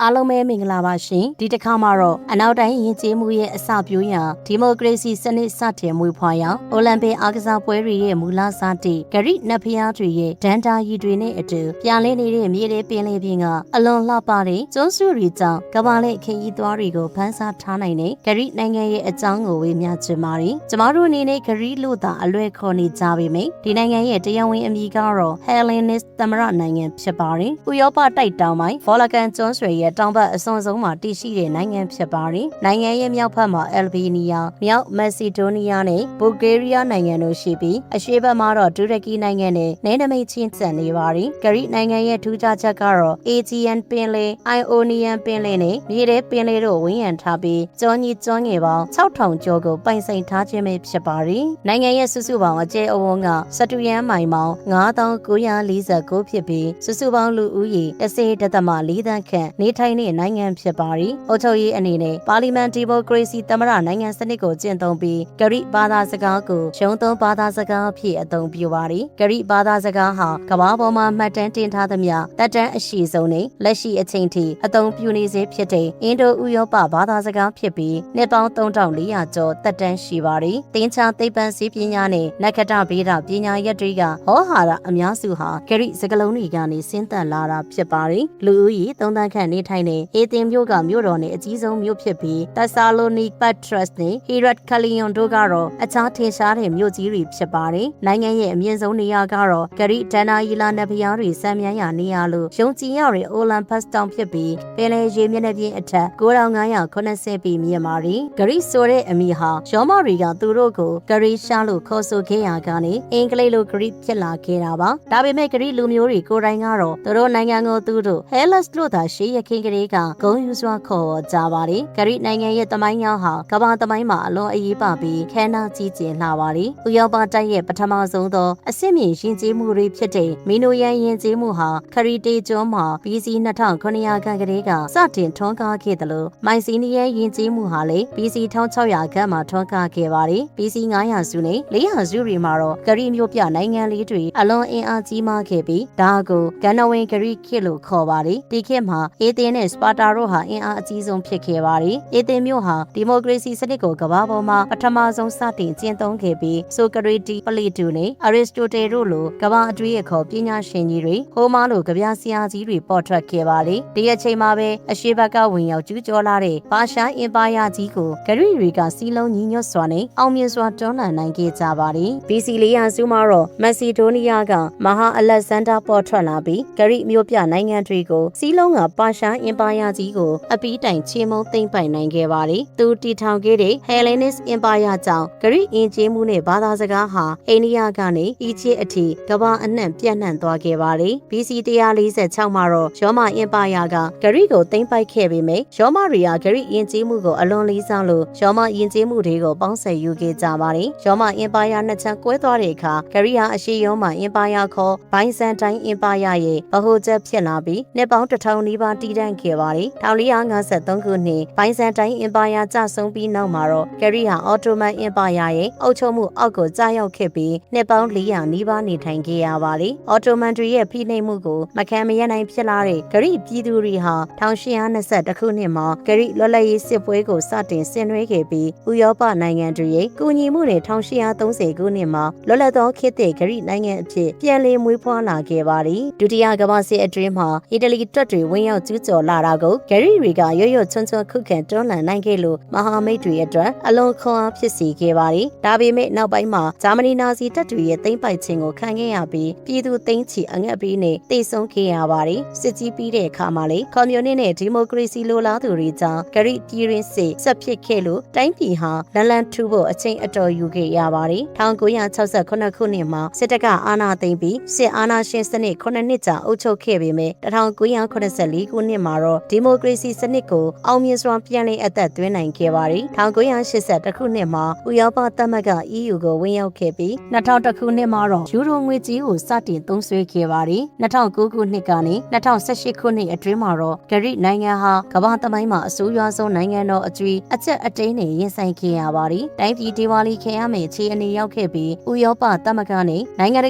အားလုံးပဲမင်္ဂလာပါရှင်ဒီတစ်ခါမှာတော့အနောက်တိုင်းယဉ်ကျေးမှုရဲ့အစပျိုးရာဒီမိုကရေစီစနစ်စတင်မွေးဖွားရာအိုလံပစ်အားကစားပွဲတွေရဲ့မူလစတင်ဂရိနတ်ဖျားတွေရဲ့ဒန်တာရီတွေနဲ့အတူပြန်လည်နေတဲ့မြေတွေပင်လယ်ပြင်ကအလွန်လှပတဲ့ကျွန်းစုတွေကြောင့်ကမ္ဘာလက်ခရီးသွားတွေကိုဖန်ဆားထားနိုင်တဲ့ဂရိနိုင်ငံရဲ့အကြောင်းကိုဝေမျှချင်ပါတယ်ကျမတို့အနေနဲ့ဂရိလို့သာအလွဲခေါ်နေကြပေမယ့်ဒီနိုင်ငံရဲ့တရားဝင်အမည်ကတော့ Hellenist သမရနိုင်ငံဖြစ်ပါတယ်ဥရောပတိုက်တောင်ပိုင်းဗောလကန်ကျွန်းဆွေရဲ့တောင်ဘက်အစွန်ဆုံးမှာတည်ရှိတဲ့နိုင်ငံဖြစ်ပါတယ်။နိုင်ငံရဲ့မြောက်ဘက်မှာအယ်ဘေးနီးယား၊မြောက်မက်ဆီဒိုနီးယားနဲ့ဘူဂေးရီးယားနိုင်ငံတို့ရှိပြီးအရှေ့ဘက်မှာတော့တူရကီနိုင်ငံနဲ့နယ်နိမိတ်ချင်းဆက်နေပါတယ်။ဂရိနိုင်ငံရဲ့ထူးခြားချက်ကတော့ Aegean ပင်လယ်၊ Ionian ပင်လယ်နဲ့မြေထဲပင်လယ်တို့ဝန်းရံထားပြီးကျွန်းကြီးကျွန်းငယ်ပေါင်း6000ကျော်ကိုပိုင်ဆိုင်ထားခြင်းပဲဖြစ်ပါတယ်။နိုင်ငံရဲ့စုစုပေါင်းအကျယ်အဝန်းကစတူယန်မိုင်ပေါင်း9949ဖြစ်ပြီးစုစုပေါင်းလူဦးရေ10.4 သန်းခန့်နေထိုင်တဲ့နိုင်ငံဖြစ်ပါတယ်။အုပ်ချုပ်ရေးအနေနဲ့ပါလီမန်ဒီမိုကရေစီသမရနိုင်ငံစနစ်ကိုကျင့်သုံးပြီးဂရိဘာသာစကားကိုရုံးသုံးဘာသာစကားအဖြစ်အသုံးပြုပါတယ်။ဂရိဘာသာစကားဟာကမ္ဘာပေါ်မှာမှတ်တမ်းတင်ထားသမျှတက်တန်းအရှိဆုံးနဲ့လက်ရှိအချိန်ထိအသုံးပြုနေစေဖြစ်တဲ့အင်ဒိုဥရောပဘာသာစကားဖြစ်ပြီးနှစ်ပေါင်း3400ကျော်တက်တန်းရှိပါတယ်။သင်္ချာသိပ္ပံစီပညာနဲ့နက္ခတ္တဗေဒပညာရပ်တွေကဟောဟာရအများစုဟာဂရိစကားလုံးတွေကနေဆင်းသက်လာတာဖြစ်ပါတယ်။လူဦးရေ3 သန်းခန့်နေထိုင်တဲ့အေသင်မြို့ကမြို့တော်နဲ့အကြီးဆုံးမြို့ဖြစ်ပြီးတက်ဆာလိုနီပတ်ထရက်စ်နဲ့ဟီရတ်ခလီယွန်တို့ကတော့အခြားထင်ရှားတဲ့မြို့ကြီးတွေဖြစ်ပါတယ်။နိုင်ငံရဲ့အမြင့်ဆုံးနေရာကတော့ဂရိဒန်နာယီလာနဖျားတွေစံမြန်းရာနေရာလို့ယုံကြည်ရတဲ့အိုလံပတ်စ်တောင်ဖြစ်ပြီးပင်လယ်ရေမျက်နှာပြင်အထက်9580 ပေမြင့်ပါတယ်။ဂရိဆိုတဲ့အမည်ဟာရောမတွေကသူတို့ကိုဂရိရှာလို့ခေါ်ဆိုခဲ့ရာကနေအင်္ဂလိပ်လိုဂရိဖြစ်လာခဲ့တာပါ။ဒါပေမဲ့ဂရိလူမျိုးတွေကိုယ်တိုင်ကတော့သူတို့နိုင်ငံကိုသူတို့ဟဲလက်စ်လို့သာရှေးရခင်ကလေးကဂုံယူစွာခေါ်ကြပါတယ်။ဂရိနိုင်ငံရဲ့တမိုင်းများဟာကမ္ဘာတမိုင်းမှာအလွန်အရေးပါပြီးခမ်းနားကြီးကျယ်လှပါတယ်။ဥရောပတိုက်ရဲ့ပထမဆုံးသောအဆင့်မြင့်ယဉ်ကျေးမှုတွေဖြစ်တဲ့မီနိုယန်ယဉ်ကျေးမှုဟာခရီတေကျွန်းမှာ BC 2900ခန့်ကလေးကစတင်ထွန်းကားခဲ့တယ်လို့မိုင်စီနီယန်ယဉ်ကျေးမှုဟာလည်း BC 1600ခန့်မှာထွန်းကားခဲ့ပါတယ်။ BC 900စုနဲ့400စုတွေမှာတော့ဂရိမြို့ပြနိုင်ငံလေးတွေအလွန်အင်အားကြီးမားခဲ့ပြီးဒါကိုဂန္နဝင်ဂရိခေတ်လို့ခေါ်ပါတယ်။ဒီခေတ်မှာအေသင်နဲ့စပါတာတို့ဟာအင်အားအကြီးဆုံးဖြစ်ခဲ့ပါတယ်။အေသင်မြို့ဟာဒီမိုကရေစီစနစ်ကိုကမ္ဘာပေါ်မှာပထမဆုံးစတင်ကျင့်သုံးခဲ့ပြီးဆိုကရေတီပလီတူနဲ့အရစ္စတိုတယ်တို့လိုကမ္ဘာအတွေ့အခေါ်ပညာရှင်ကြီးတွေဟိုမာလိုကဗျာဆရာကြီးတွေပေါ်ထွက်ခဲ့ပါတယ်။ဒီအချိန်မှာပဲအရှေ့ဘက်ကဝင်ရောက်ကျူးကျော်လာတဲ့ဘာရှားအင်ပါယာကြီးကိုဂရိတွေကစီးလုံးညီညွတ်စွာနဲ့အောင်မြင်စွာတွန်းလှန်နိုင်ခဲ့ကြပါတယ်။ BC 400စုမှာတော့မက်ဆီဒိုနီးယားကမဟာအလက်ဇန်ဒါပေါ်ထွက်လာပြီးဂရိမြို့ပြနိုင်ငံတွေကိုစီးလုံးကပါရှားအင်ပါယာကြီးကိုအပီးတိုင်ချေမှုန်းသိမ်းပိုက်နိုင်ခဲ့ပါတယ်။သူတည်ထောင်ခဲ့တဲ့ Hellenist Empire ကြောင့်ဂရိအင်ဂျင်မှုနဲ့ဘာသာစကားဟာအိန္ဒိယကနေအီဂျစ်အထိကမ္ဘာအနှံ့ပြန့်နှံ့သွားခဲ့ပါတယ်။ BC 146မှာတော့ရောမအင်ပါယာကဂရိကိုသိမ်းပိုက်ခဲ့ပေမယ့်ရောမတွေကဂရိအင်ဂျင်မှုကိုအလွန်လေးစားလို့ရောမအင်ဂျင်မှုတွေကိုပေါင်းစပ်ယူခဲ့ကြပါတယ်။ရောမအင်ပါယာနှစ်ချမ်းကွဲသွားတဲ့အခါဂရိဟာအရှေ့ရောမအင်ပါယာခေါ်ဘိုင်ဇန်တိုင်းအင်ပါယာရဲ့ဗဟိုချက်ဖြစ်လာပြီးနှစ်ပေါင်း1000နီးပါးတည်တံ့ခဲ့ပါတယ်။1453ခုနှစ်ဘိုင်ဇန်တိုင်းအင်ပါယာကျဆုံးပြီးနောက်မှာတော့ဂရိဟာအော်တိုမန်အင်ပါယာရဲ့အုပ်ချုပ်မှုအောက်ကိုကျရောက်ခဲ့ပြီးနှစ်ပေါင်း400နီးပါးနေထိုင်ခဲ့ရပါတယ်။အော်တိုမန်တွေရဲ့ဖိနှိပ်မှုကိုမခံမရပ်နိုင်ဖြစ်လာတဲ့ဂရိပြည်သူတွေဟာ1821ခုနှစ်မှာဂရိလွတ်လပ်ရေးစစ်ပွဲကိုစတင်ဆင်နွှဲခဲ့ပြီးဥရောပနိုင်ငံတွေရဲ့ကူညီမှုနဲ့1830ခုနှစ်မှာလွတ်လပ်သောခေတ်သစ်ဂရိနိုင်ငံအဖြစ်ပြန်လည်မွေးဖွားလာခဲ့ပါတယ်။ဒုတိယကမ္ဘာစစ်အတွင်းမှာအီတလီတပ်တွေဝင်ရောက်ကျူးကျော်လာတာကိုဂရိတွေကရွရွချွန်းချွန်းခုခံတွန်းလှန်နိုင်ခဲ့လို့မဟာမိတ်တွေအတွက်အလွန်ခွန်အားဖြစ်စေခဲ့ပါတယ်။ဒါပေမဲ့နောက်ပိုင်းမှာဂျာမနီနာဇီတပ်တွေရဲ့သိမ်းပိုက်ခြင်းကိုခံခဲ့ရပြီးပြည်သူသိမ်းချီအငတ်ပြီးနဲ့တိတ်ဆုံးခဲ့ရပါတယ်။စစ်ကြီးပြီးတဲ့အခါမှာလေကွန်မြူနစ်နဲ့ဒီမိုကရေစီလိုလားသူတွေကြောင့်ဂရိပြည်ရင်းစစ်ဆက်ဖြစ်ခဲ့လို့တိုင်းပြည်ဟာလန်ထူဖို့အချိန်အတော်ယူခဲ့ရပါတယ်။1968ခုနှစ်မှာစစ်တပ်ကအာဏာသိမ်းပြီးစစ်အာဏာရှင်စနစ်9နှစ်ကြာအုပ်ချုပ်ခဲ့ပေမဲ့1984ခုနှစ်မှာတော့ဒီမိုကရေစီစနစ်ကိုအောင်မြင်စွာပြန်လည်အသက်သွင်းနိုင်ခဲ့ပါတယ်။1981ခုနှစ်မှာဥရောပသမဂ္ဂ EU ကိုဝင်ရောက်ခဲ့ပြီး2000ခုနှစ်မှာတော့ယူရိုငွေကြေးကိုစတင်သုံးစွဲခဲ့ပါတယ်။2009ခုနှစ်ကနေ2018ခုနှစ်အတွင်းမှာတော့ဂရိနိုင်ငံဟာကမ္ဘာသမိုင်းမှာအဆိုးရွားဆုံးနိုင်ငံတော်အကျွေးအကျက်အတိန်းနဲ့ရင်ဆိုင်ခဲ့ရပါတယ်။တိုင်းပြည်ဒေဝါလီခံရမယ့်ခြေအနေရောက်ခဲ့ပြီးဥရောပသမဂ္ဂနဲ့နိုင်ငံတ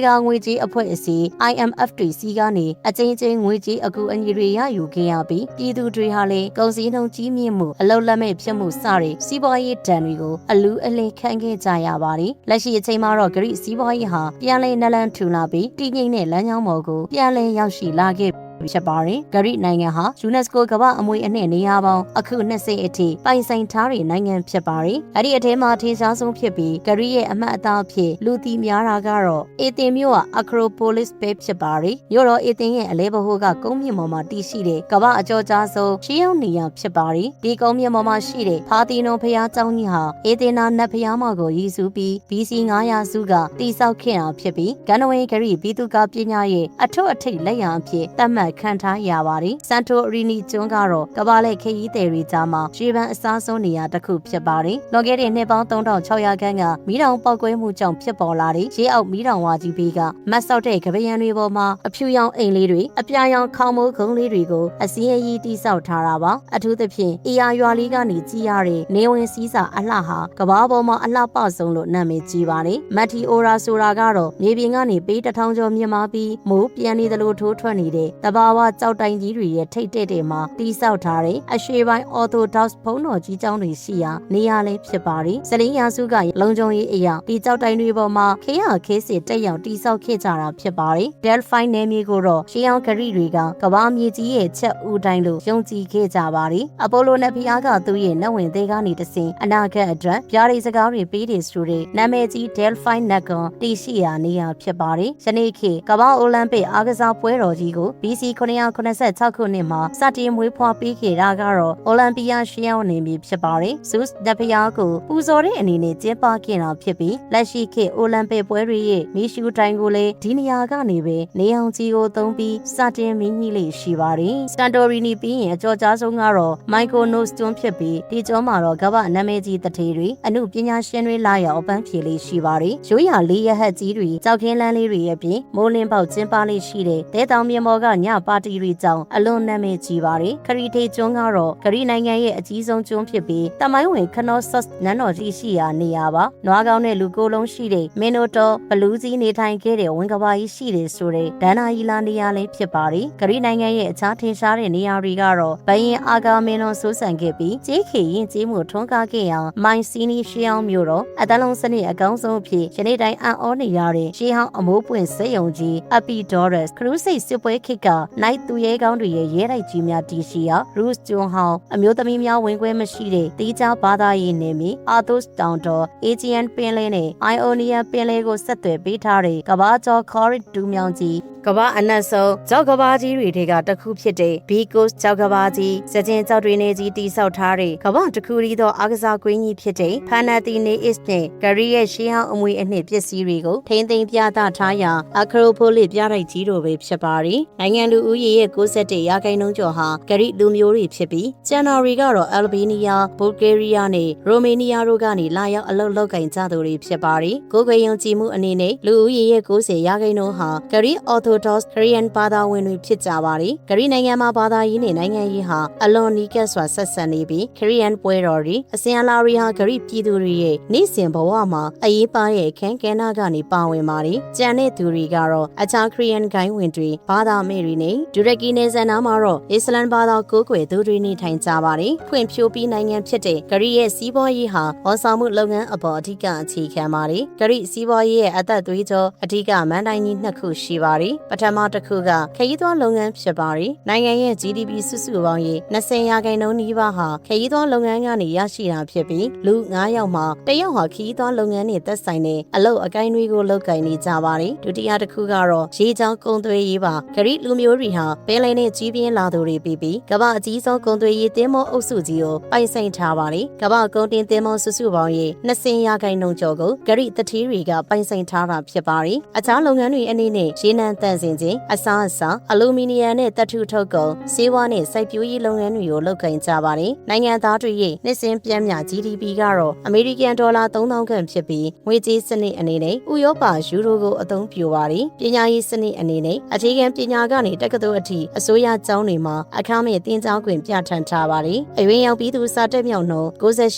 ကာငွေကြေးအဖွဲ့အစည်း IMF တွေစီကနေအကျဉ်းချင်းငွေကြေးအကူအညီတွေရယူခဲ့ရ ပြီးပြည်သူတွေဟာလည်းကုန်စည်နှုန်းကြီးမြင့်မှုအလုံလက်မဲ့ဖြစ်မှုစတဲ့စီးပွားရေးဒဏ်တွေကိုအလူးအလင်းခံခဲ့ကြရပါတယ်လက်ရှိအချိန်မှာတော့ဂရိစီးပွားရေးဟာပြန်လည်နလန်ထူလာပြီးတည်ငြိမ်တဲ့လမ်းကြောင်းပေါ်ကိုပြန်လည်ရောက်ရှိလာခဲ့ဖြစ်ပါတယ်။ဂရိနိုင်ငံဟာ UNESCO ကမ္ဘာအမွေအနှစ်နေရာပေါင်းအခု20အထိပိုင်ဆိုင်ထားတဲ့နိုင်ငံဖြစ်ပါတယ်။အဲ့ဒီအထဲမှာထင်ရှားဆုံးဖြစ်ပြီးဂရိရဲ့အမှတ်အသားအဖြစ်လူသိများတာကတော့အေသင်မြို့က Acropolis ပဲဖြစ်ပါတယ်။မြို့တော်အေသင်ရဲ့အလဲဘဟုကကုန်းမြင့်ပေါ်မှာတည်ရှိတဲ့ကမ္ဘာအကျော်ကြားဆုံးရှေးရောက်နေရာဖြစ်ပါတယ်။ဒီကုန်းမြင့်ပေါ်မှာရှိတဲ့ဖာတီနိုဘုရားကျောင်းကြီးဟာအေသင်နာနတ်ဘုရားမကိုရည်စူးပြီး BC 900စုကတည်ဆောက်ခဲ့တာဖြစ်ပြီးဂန္ဓဝင်ဂရိပြည်သူ့ကပညာရဲ့အထွတ်အထိပ်လက်ရအဖြစ်သတ်မှတ်ခံထားရပါတယ်။စန်တိုရီနီကျွန်းကတော့ကမ္ဘာလက်ခရီးသည်တွေကြားမှာရှေးပန်းအစားဆုံးနေရာတစ်ခုဖြစ်ပါတယ်။လွန်ခဲ့တဲ့နှစ်ပေါင်း3600ခန်းကမီးတောင်ပေါက်ကွဲမှုကြောင့်ဖြစ်ပေါ်လာတဲ့ရေအောက်မီးတောင်ဝါကြီးဘေးကမတ်ဆောက်တဲ့ကပယံတွေပေါ်မှာအဖြူရောင်အိမ်လေးတွေအပြာရောင်ခေါင်းမိုးကုန်းလေးတွေကိုအစည်းအကြီးတိဆောက်ထားတာပါ။အထူးသဖြင့်အီယာရွာလေးကနေကြည့်ရတဲ့နေဝင်စည်းစာအလှဟာကမ္ဘာပေါ်မှာအလှပဆုံးလို့နာမည်ကြီးပါတယ်။မတ်တီအိုရာဆိုတာကတော့မြေပြင်ကနေပေ1000ကျော်မြင့်မားပြီးမိုးပြန်နေသလိုထိုးထွက်နေတဲ့တဘာဝကြောက်တိုင်ကြီးတွေရဲ့ထိတ်တဲ့မှာတိဆောက်ထားတဲ့အရှေ့ပိုင်း Orthodox ဘုန်းတော်ကြီးကျောင်းတွေရှိရာနေရာလေးဖြစ်ပါတယ်။စလင်းရာစုကလုံခြုံရေးအရာဒီကြောက်တိုင်တွေပေါ်မှာခေယခေစစ်တက်ရောက်တိဆောက်ခဲ့ကြတာဖြစ်ပါတယ်။ Delphine နယ်မြေကိုတော့ရှေးအောင်ဂရိတွေကကမ္ဘာမြေကြီးရဲ့ချက်ဦးတိုင်းလို့ယုံကြည်ခဲ့ကြပါတယ်။အပိုလိုနဲ့ဖျားကသူ့ရဲ့နတ်ဝင်သေးကနေတဆင်အနာဂတ်အတွက်ဗျာဒိတ်စကားတွေပေးတယ်ဆိုတဲ့နာမည်ကြီး Delphine နတ်ကွန်တည်ရှိရာနေရာဖြစ်ပါတယ်။ယနေ့ခေတ်ကမ္ဘာအိုလံပစ်အားကစားပွဲတော်ကြီးကို BC 986ခုနှစ်မှာစတင်မွေးဖွားပေးခဲ့တာကတော့အိုလံပီယာရှေးရောက်နေပြီဖြစ်ပါတယ်။ဇုစ်နတ်ဘုရားကိုပူဇော်တဲ့အနေနဲ့ကျင်းပခဲ့တာဖြစ်ပြီးလက်ရှိခေတ်အိုလံပစ်ပွဲတွေရဲ့မီးရှူတိုင်ကိုလည်းဒီနေရာကနေပဲနေအောင်ကြီးကိုသုံးပြီးစတင်မင်းကြီးလေးရှိပါတယ်။စန်တိုရီနီပြီးရင်အကျော်ကြားဆုံးကတော့မိုက်ကိုနို့စတွန်းဖြစ်ပြီးဒီကျောင်းမှာတော့ကမ္ဘာနာမည်ကြီးတထေတွေအမှုပညာရှင်တွေလာရောက်အပန်းဖြေလေးရှိပါတယ်။ရိုးရာလေးရဟတ်ကြီးတွေကြောက်ခင်းလန်းလေးတွေရဲ့ပြင်မိုးလင်းပေါက်ကျင်းပလေးရှိတဲ့တဲတောင်မြေမော်ကညပါတီတွေကြောင့်အလွန်နာမည်ကြီးပါတယ်။ခရီတေကျွန်းကတော့ဂရိနိုင်ငံရဲ့အကြီးဆုံးကျွန်းဖြစ်ပြီးတမိုင်းဝင်ခနော့ဆော့နန်းတော်ကြီးရှိရာနေရာပါ။နွားကောင်းတဲ့လူကိုယ်လုံးရှိတဲ့မင်းနိုတော်ဘလူးကြီးနေထိုင်ခဲ့တဲ့ဝင်ကဘာကြီးရှိတယ်ဆိုတဲ့ဒန္နာယီလာနေရာလေးဖြစ်ပါတယ်။ဂရိနိုင်ငံရဲ့အခြားထင်ရှားတဲ့နေရာတွေကတော့ဘယင်အာဂါမင်းတော်ဆိုးဆန်ခဲ့ပြီးကျေးခေရင်ကျေးမှုထွန်းကားခဲ့အောင်မိုင်စီနီရှေးအောင်မြို့တော်အတလုံးစနစ်အကောင်းဆုံးအဖြစ်ယနေ့တိုင်းအံ့ဩနေရတဲ့ရှေးဟောင်းအမိုးပွင့်စက်ယုံကြီးအပီဒေါ်ရက်ခရူးစိတ်စစ်ပွဲခေတ်ကနိုင်သူရဲကောင်းတွေရဲ့ရဲတိုက်ကြီးများတည်ရှိရာရူးကျွန်းဟောင်းအမျိုးသမီးများဝင်ခွင့်မရှိတဲ့တီးခြားဘာသာရေးနေမီအာသုစ်တောင်တော်အေဂျီယန်ပင်လယ်နဲ့အိုင်အိုနီယာပင်လယ်ကိုဆက်သွယ်ပေးထားတဲ့ကမ္ဘာကျော်ခေါ်ရစ်တူမြောင်ကြီးကမ္ဘာအနက်ဆုံးကြောက်ကဘာကြီးတွေထဲကတစ်ခုဖြစ်တဲ့ Bicos ကြောက်ကဘာကြီးစကြင်ကြောက်တွေနေကြီးတိဆောက်ထားတဲ့ကမ္ဘာတစ်ခုတည်းသောအားကစားကွင်းကြီးဖြစ်တဲ့ Panathinaikos နဲ့ဂရိရဲ့ရှေးဟောင်းအမွေအနှစ်ပစ္စည်းတွေကိုထိန်းသိမ်းပြသထားရာ Acropolis ပြတိုက်ကြီးတို့ပဲဖြစ်ပါတယ်။နိုင်ငံလူဦးရေရဲ့91%ကျော်ဟာဂရိလူမျိုးတွေဖြစ်ပြီးကျန်တော်တွေကတော့ Albania, Bulgaria နဲ့ Romania တို့ကနေလာရောက်အလုပ်လုပ်ကိုင်ကြသူတွေဖြစ်ပါတယ်။ကိုယ်ခွေယုံကြည်မှုအနေနဲ့လူဦးရေရဲ့90%ဟာဂရိ Orthodox Korean ဘာသာဝင်တွေဖြစ်ကြပါတယ်။ဂရိနိုင်ငံမှာဘာသာရေးနဲ့နိုင်ငံရေးဟာအလွန်နီးကပ်စွာဆက်ဆံနေပြီး Korean ပွဲတော်တွေအစဉ်အလာတွေဟာဂရိပြည်သူတွေရဲ့နေ့စဉ်ဘဝမှာအရေးပါတဲ့အခန်းကဏ္ဍကနေပါဝင်ပါတယ်။ကျန်တဲ့သူတွေကတော့အခြား Korean ဂိုင်းဝင်တွေဘာသာမဲ့တွေနဲ့ဒူရကီနယ်စပ်နားမှာတော့အစ္စလမ်ဘာသာကိုးကွယ်သူတွေနေထိုင်ကြပါတယ်။ဖွံ့ဖြိုးပြီးနိုင်ငံဖြစ်တဲ့ဂရိရဲ့စီးပွားရေးဟာဝန်ဆောင်မှုလုပ်ငန်းအပေါ်အဓိကအခြေခံပါတယ်။ဂရိစီးပွားရေးရဲ့အသက်သွေးကြောအဓိကမန်တိုင်းကြီးနှစ်ခုရှိပါတယ်။ပထမတစ်ခုကခရီးသွားလုပ်ငန်းဖြစ်ပါတယ်။နိုင်ငံရဲ့ GDP စုစုပေါင်းရဲ့20%နီးပါးဟာခရီးသွားလုပ်ငန်းကနေရရှိတာဖြစ်ပြီးလူ9ယောက်မှာ1ယောက်ဟာခရီးသွားလုပ်ငန်းနဲ့သက်ဆိုင်တဲ့အလုပ်အကိုင်းတွေကိုလုပ်ကိုင်နေကြပါတယ်။ဒုတိယတစ်ခုကတော့ရေကြောင်းကုန်သွယ်ရေးပါဂရိလူမျိုးတွေဟာပင်လယ်နဲ့ကြီးပြင်းလာသူတွေပြီးကမ္ဘာအကြီးဆုံးကုန်သွယ်ရေးသင်းမောအုပ်စုကြီးကိုပိုင်ဆိုင်ထားပါတယ်။ကမ္ဘာကုန်တင်သင်းမောစုစုပေါင်းရဲ့20%ကျော်ကိုဂရိတတိတွေကပိုင်ဆိုင်ထားတာဖြစ်ပါတယ်။အခြားလုပ်ငန်းတွေအနေနဲ့ရေနံတန့်စင်ခြင်းအစားအစာအလူမီနီယံနဲ့သတ္တုထုတ်ကုန်ဆေးဝါးနဲ့စိုက်ပျိုးရေးလုပ်ငန်းတွေကိုလုပ်ကိုင်ကြပါတယ်။နိုင်ငံသားတွေရဲ့နှစ်စဉ်ပြည့်မြ GDP ကတော့အမေရိကန်ဒေါ်လာ3000ခန့်ဖြစ်ပြီးငွေကြေးစနစ်အနေနဲ့ဥရောပယူရိုကိုအသုံးပြုပါတယ်။ပညာရေးစနစ်အနေနဲ့အခြေခံပညာကနေတ က္ကသိုလ်အထိအစိုးရကျောင်းတွေမှာအခမဲ့သင်ကြားခွင့်ပြဋ္ဌာန်းထားပါတယ်။အရွယ်ရောက်ပြီးသူစာတက်မြောက်နှုန်း98%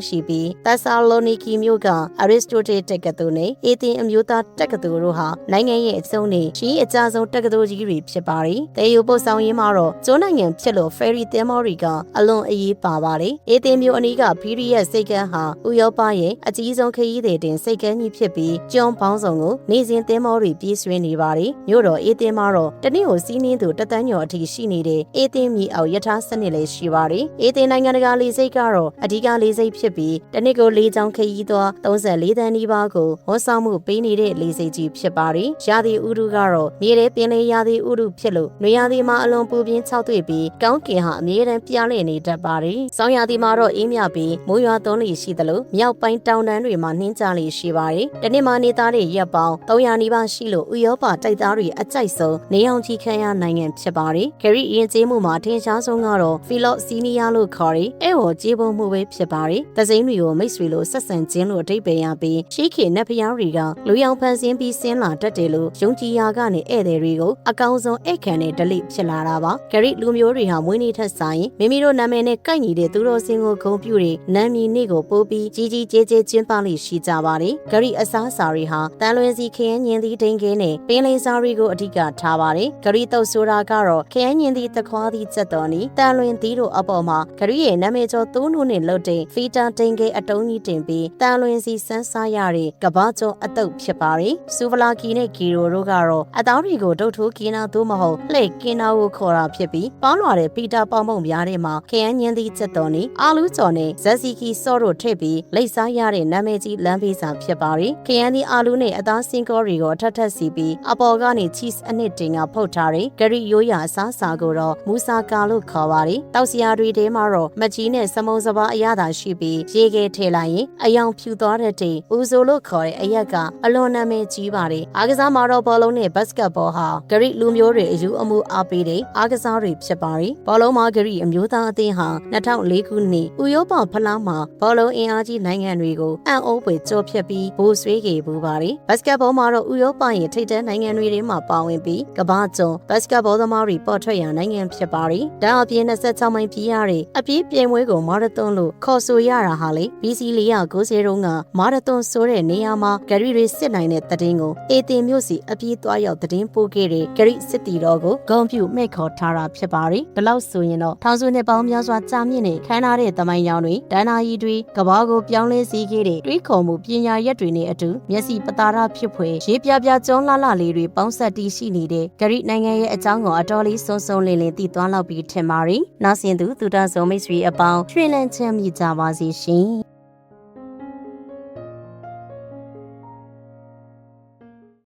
ရှိပြီးသက်ဆာလိုနီကီမြို့ကအရစ္စတိုတယ်တက္ကသိုလ်နဲ့အေသင်အမျိုးသားတက္ကသိုလ်တို့ဟာနိုင်ငံရဲ့အစုံနဲ့ရှိအကြဆုံးတက္ကသိုလ်ကြီးတွေဖြစ်ပါတယ်။တေယိုပို့ဆောင်ရေးမှာတော့ကျွန်းနိုင်ငံဖြစ်လို့ဖယ်ရီသင်္ဘောတွေကအလွန်အရေးပါပါတယ်။အေသင်မြို့အနီးကဖီရီရဲ့စိတ်ကမ်းဟာဥရောပရဲ့အကြီးဆုံးခရီးသည်တင်စိတ်ကမ်းကြီးဖြစ်ပြီးကျွန်းပေါင်းစုံကိုနေစဉ်သင်္ဘောတွေပြေးဆွဲနေပါတယ်။မြို့တော်အေသင်မှာတော့တနေ့ကိုစီးနှင်းသူတသန်းကျော်အထိရှိနေတဲ့အေသင်မြေအောက်ရထားစနစ်လည်းရှိပါတယ်။အေသင်နိုင်ငံတကာလေဆိပ်ကတော့အဓိကလေဆိပ်ဖြစ်ပြီးတနေ့ကို၄ချောင်းခရီးသွား34တန်းနီးပါးကိုဝန်ဆောင်မှုပေးနေတဲ့လေဆိပ်ကြီးဖြစ်ပါတယ်။ရာသီဥတုကတော့မြေထဲပင်လယ်ရာသီဥတုဖြစ်လို့နွေရာသီမှာအလွန်ပူပြင်းခြောက်သွေ့ပြီးကောင်းကင်ဟာအမြဲတမ်းပြားလဲနေတတ်ပါတယ်။ဆောင်းရာသီမှာတော့အေးမြပြီးမိုးရွာသွန်းလေရှိသလိုမြောက်ပိုင်းတောင်တန်းတွေမှာနှင်းကြလေရှိပါတယ်။တနေ့မှာနေသားတဲ့ရက်ပေါင်း300နီးပါးရှိလို့ဥရောပတိုက်သားတွေအကြိုက်ဆုံးနေအောင်ကြီးခမ်းရနိုင်ငံဖြစ်ပါတယ်။ဂရီအရင်ကျေးမှုမှာအထင်ရှားဆုံးကတော့ဖီလော့စီနီယာလို့ခေါ်တဲ့အဲဝေါ်ကျေးပုံမှုပဲဖြစ်ပါတယ်။သစိမ်းတွေကိုမိတ်ဆွေလို့ဆက်ဆံခြင်းလို့အဓိပ္ပာယ်ရပြီးရှိခေနတ်ဖျားတွေကလူရောင်ဖန်ဆင်းပြီးဆင်းလာတတ်တယ်လို့ယုံကြည်ရာကနေဧည့်သည်တွေကိုအကောင်းဆုံးဧည့်ခံတဲ့ဒလိဖြစ်လာတာပါ။ဂရီလူမျိုးတွေဟာမွေးနေ့ထက်ဆိုင်မိမိတို့နာမည်နဲ့ကိုက်ညီတဲ့သူတော်စင်ကိုဂုဏ်ပြုတဲ့နာမည်နေ့ကိုပို့ပြီးကြီးကြီးကျယ်ကျယ်ကျင်းပလိရှိကြပါတယ်။ဂရီအစားအစာတွေဟာတန်လွင်စီခရမ်းညင်သီးဒိန်ကဲနဲ့ပင်လယ်စာတွေကိုအဓိကထားပါတယ်။ဂရီတုပ်ဆိုတာကတော့ခရမ်းညင်သီးတခွားသီးချက်တော်နီတန်လွင်သီးတို့အပေါ်မှာဂရီရဲ့နာမည်ကျော်သုံးတို့နဲ့လှုပ်တဲ့ဖီတာဒိန်ကဲအတုံးကြီးတင်ပြီးတန်လွင်စီစမ်းစားရတဲ့ကဘာကျော်အတုပ်ဖြစ်ပါတယ်။စူဖလာကီနဲ့ကီရိုတို့ကတော့အသားတွေကိုဒုတ်ထိုးကင်းနာသို့မဟုတ်လှည့်ကင်းနာကိုခေါ်တာဖြစ်ပြီးပေါင်းလွာတဲ့ပီတာပေါင်းပုံများတဲ့မှာခရမ်းညင်သီးချက်တော်နီအာလူးကျော်နဲ့ဇက်စီကီဆော့တို့ထည့်ပြီးလိပ်စားရတဲ့နာမည်ကြီးလမ်းဘေးစာဖြစ်ပါတယ်။ခရမ်းသီးအာလူးနဲ့အသားစင်ကောတွေကိုအထက်ထက်စီပြီးအပေါ်ကနေ cheese အနှစ်တင်ကဖုတ်ထားတဲ့ဂရီရိုးရာအစားအစာကိုတော့မူဆာကာလို့ခေါ်ပါတယ်။တောက်စရာတွေထဲမှာတော့မကြီးနဲ့စမုံစပါးအရသာရှိပြီးရေခဲထည့်လိုက်ရင်အယောင်ဖြူသွားတဲ့တေဥဆိုလို့ခေါ်တဲ့အရက်ကအလွန်နာမည်ကြီးပါတယ်။အားကစားမှာတော့ဘောလုံးနဲ့ဘတ်စကတ်ဘောဟာဂရီလူမျိုးတွေအယူအမှုအားပေးတဲ့အားကစားတွေဖြစ်ပါတယ်။ဘောလုံးမှာဂရီအမျိုးသားအသင်းဟာ2004ခုနှစ်ဥရောပဖလားမှာဘောလုံးအင်အားကြီးနိုင်ငံတွေကိုအံ့ဩဖွယ်ကြော်ဖြတ်ပြီးဘိုးဆွေးခဲ့ပူပါတယ်။ဘတ်စကတ်ဘောမှာတော့ဥရောပရဲ့ထိပ်တန်းနိုင်ငံတွေထဲမှာပါဝင်ပြီးကမ္ဘာကျော်ဘတ်စကတ်ဘောသမားတွေပေါ်ထွက်ရာနိုင်ငံဖြစ်ပါတယ်။ဒါအပြင်26မိုင်ပြေးရတဲ့အပြေးပြိုင်ပွဲကိုမာရသွန်လို့ခေါ်ဆိုရတာဟာလေ BC 490တုန်းကမာရသွန်ဆိုတဲ့နေရာမှာဂရီတွေစစ်နိုင်တဲ့တည်င်းကိုအေသင်မြို့စီအပြေးသွားရောက်တည်င်းပို့ခဲ့တဲ့ဂရီစစ်တီတော်ကိုဂုဏ်ပြုမဲ့ခေါ်ထားတာဖြစ်ပါတယ်။ဒီလောက်ဆိုရင်တော့ထောင်စုနှစ်ပေါင်းများစွာကြာမြင့်နေခမ်းနားတဲ့သမိုင်းကြောင်းတွေဒဏ္ဍာရီတွေကဘာကိုပြောင်းလဲစေခဲ့တဲ့တွေးခေါ်မှုပညာရက်တွေနဲ့အတူမျက်စိပတာရဖြစ်ဖွယ်ရေးပြပြကျွန်းလှလှလေးတွေပေါင်းဆက်တည်ရှိနေတဲ့ဂရီနိုင်ငံရဲ့အကြောင်းကိုအတော်လေးစုံစုံလင်လင်သိသွားလောက်ပြီးထင်ပါတယ်။နောက်ဆင်သူသူတဆုံမိတ်ဆွေအပေါင်းရွှင်လန်းချမ်းမြေကြပါစေရှင်။